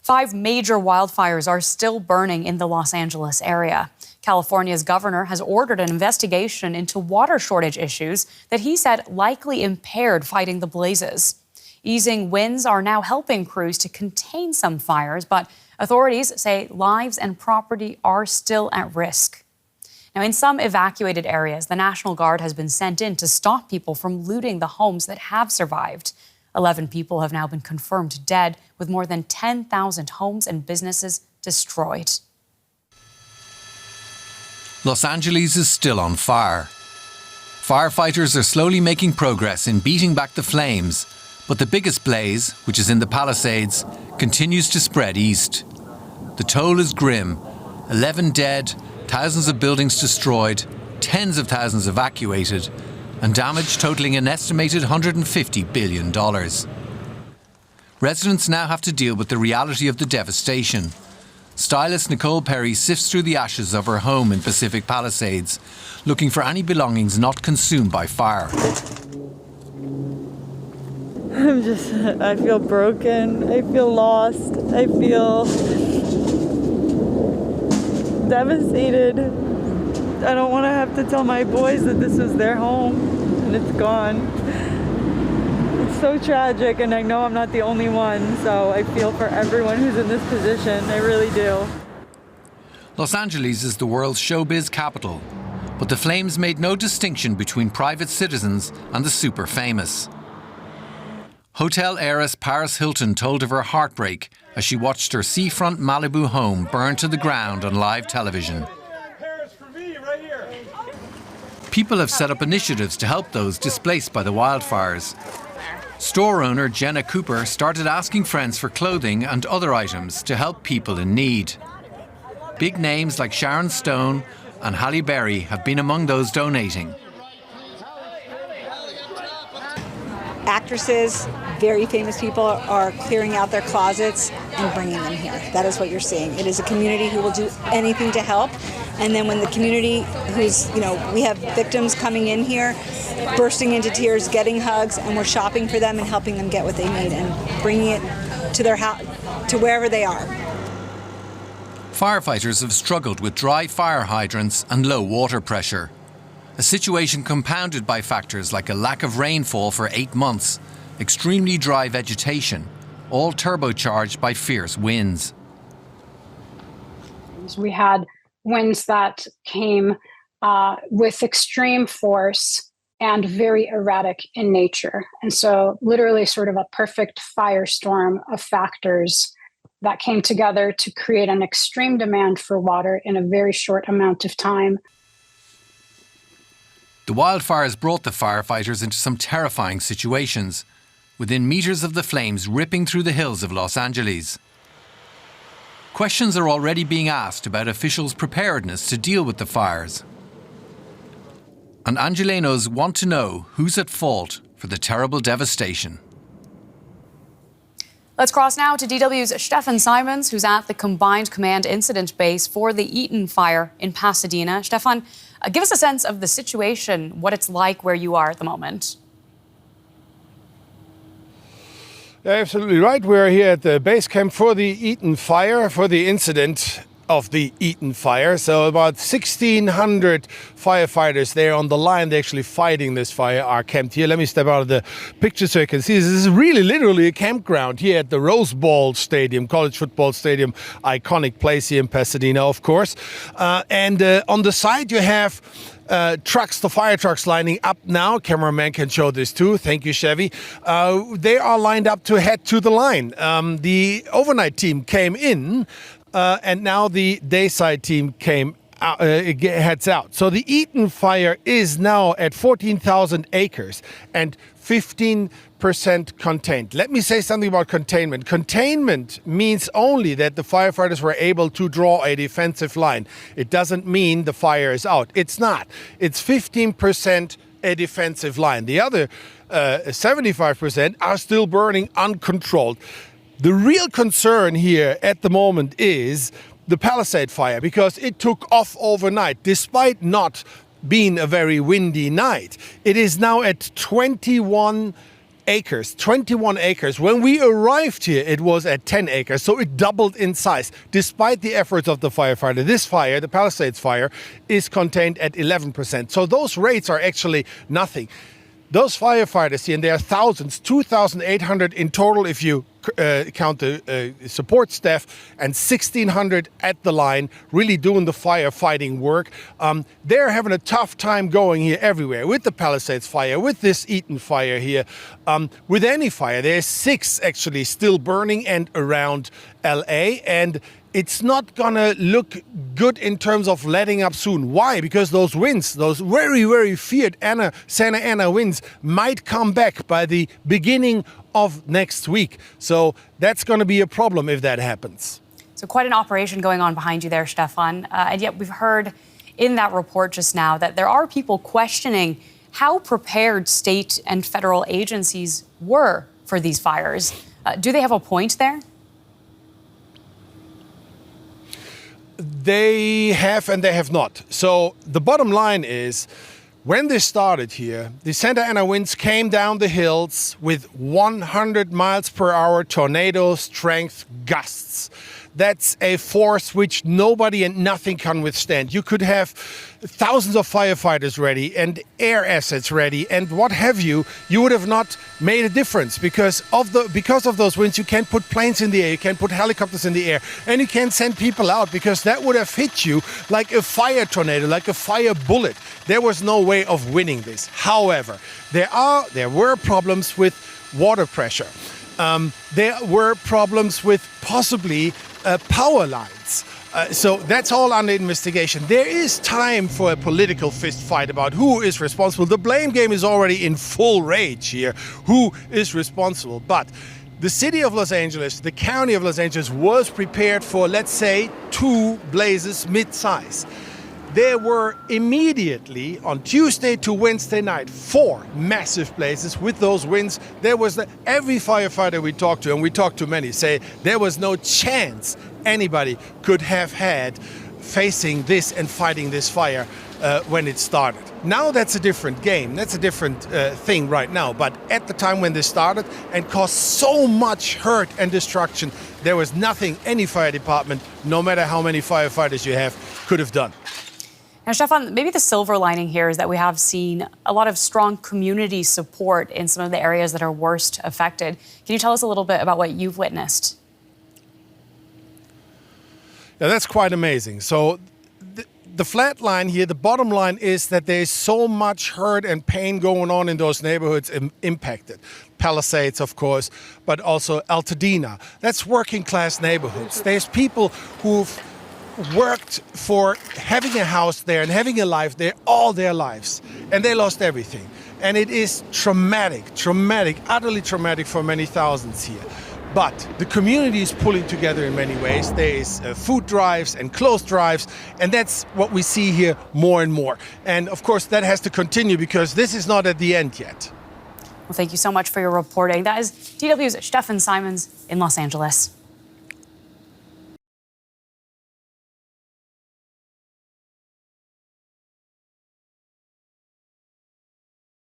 5 major wildfires are still burning in the Los Angeles area. California's governor has ordered an investigation into water shortage issues that he said likely impaired fighting the blazes. Easing winds are now helping crews to contain some fires, but authorities say lives and property are still at risk. Now, in some evacuated areas, the National Guard has been sent in to stop people from looting the homes that have survived. 11 people have now been confirmed dead, with more than 10,000 homes and businesses destroyed. Los Angeles is still on fire. Firefighters are slowly making progress in beating back the flames, but the biggest blaze, which is in the Palisades, continues to spread east. The toll is grim. 11 dead, thousands of buildings destroyed, tens of thousands evacuated, and damage totaling an estimated $150 billion. Residents now have to deal with the reality of the devastation. Stylist Nicole Perry sifts through the ashes of her home in Pacific Palisades, looking for any belongings not consumed by fire. I feel broken, I feel lost, I feel devastated. I don't want to have to tell my boys that this was their home and it's gone. It's so tragic, and I know I'm not the only one, so I feel for everyone who's in this position. I really do. Los Angeles is the world's showbiz capital, but the flames made no distinction between private citizens and the super famous. Hotel heiress Paris Hilton told of her heartbreak as she watched her seafront Malibu home burn to the ground on live television. People have set up initiatives to help those displaced by the wildfires. Store owner Jenna Cooper started asking friends for clothing and other items to help people in need. Big names like Sharon Stone and Halle Berry have been among those donating. Actresses, very famous people are clearing out their closets and bringing them here. That is what you're seeing. It is a community who will do anything to help. And then when the community we have victims coming in here, bursting into tears, getting hugs, and we're shopping for them and helping them get what they need and bringing it to their house, to wherever they are. Firefighters have struggled with dry fire hydrants and low water pressure. A situation compounded by factors like a lack of rainfall for 8 months, extremely dry vegetation, all turbocharged by fierce winds. We had winds that came with extreme force and very erratic in nature. And so literally sort of a perfect firestorm of factors that came together to create an extreme demand for water in a very short amount of time. The wildfires brought the firefighters into some terrifying situations, within meters of the flames ripping through the hills of Los Angeles. Questions are already being asked about officials' preparedness to deal with the fires. And Angelenos want to know who's at fault for the terrible devastation. Let's cross now to DW's Stefan Simons, who's at the Combined Command Incident Base for the Eaton Fire in Pasadena. Stefan, give us a sense of the situation, what it's like where you are at the moment. Yeah, absolutely right. We're here at the base camp for the Eaton Fire, for the incident of the Eaton Fire. So about 1,600 firefighters there on the line. They're actually fighting this fire are camped here. Let me step out of the picture so you can see. This is really literally a campground here at the Rose Bowl Stadium, college football stadium, iconic place here in Pasadena, of course. And on the side you have trucks, the fire trucks lining up now. Cameraman can show this too. Thank you, Chevy. They are lined up to head to the line. The overnight team came in, and now the dayside team heads out. So the Eaton Fire is now at 14,000 acres and 15% contained. Let me say something about containment. Containment means only that the firefighters were able to draw a defensive line. It doesn't mean the fire is out. It's not. It's 15% a defensive line. The other 75% are still burning uncontrolled. The real concern here at the moment is the Palisade fire, because it took off overnight despite not being a very windy night. It is now at 21 acres, 21 acres. When we arrived here, it was at 10 acres, so it doubled in size. Despite the efforts of the firefighter, this fire, the Palisades fire, is contained at 11%. So those rates are actually nothing. Those firefighters here, and there are thousands, 2,800 in total if you count the support staff, and 1,600 at the line, really doing the firefighting work. They're having a tough time going here everywhere, with the Palisades fire, with this Eaton fire here, with any fire. There's 6 actually still burning and around LA, and it's not gonna look good in terms of letting up soon. Why? Because those winds, those very, very feared Santa Ana winds, might come back by the beginning of next week. So that's gonna be a problem if that happens. So quite an operation going on behind you there, Stefan. And yet we've heard in that report just now that there are people questioning how prepared state and federal agencies were for these fires. Do they have a point there? They have and they have not. So the bottom line is, when this started here, the Santa Ana winds came down the hills with 100 miles per hour tornado strength gusts. That's a force which nobody and nothing can withstand. You could have thousands of firefighters ready and air assets ready and what have you. You would have not made a difference because of those winds. You can't put planes in the air, you can't put helicopters in the air, and you can't send people out because that would have hit you like a fire tornado, like a fire bullet. There was no way of winning this. However, there were problems with water pressure. There were problems with possibly power lines. So that's all under investigation. There is time for a political fist fight about who is responsible. The blame game is already in full rage here. Who is responsible? But the city of Los Angeles, the county of Los Angeles, was prepared for, let's say, 2 blazes mid-size. There were immediately, on Tuesday to Wednesday night, 4 massive blazes with those winds. There was every firefighter we talked to, and we talked to many, say there was no chance anybody could have had facing this and fighting this fire when it started. Now that's a different game. That's a different thing right now. But at the time when this started and caused so much hurt and destruction, there was nothing any fire department, no matter how many firefighters you have, could have done. Now, Stefan, maybe the silver lining here is that we have seen a lot of strong community support in some of the areas that are worst affected. Can you tell us a little bit about what you've witnessed? Yeah, that's quite amazing. So the flat line here, the bottom line is that there's so much hurt and pain going on in those neighborhoods impacted. Palisades, of course, but also Altadena. That's working class neighborhoods. There's people who've worked for having a house there and having a life there all their lives, and they lost everything. And it is traumatic, utterly traumatic for many thousands here. But the community is pulling together in many ways. There is food drives and clothes drives, and that's what we see here more and more. And of course, that has to continue because this is not at the end yet. Well, thank you so much for your reporting. That is DW's Stefan Simons in Los Angeles.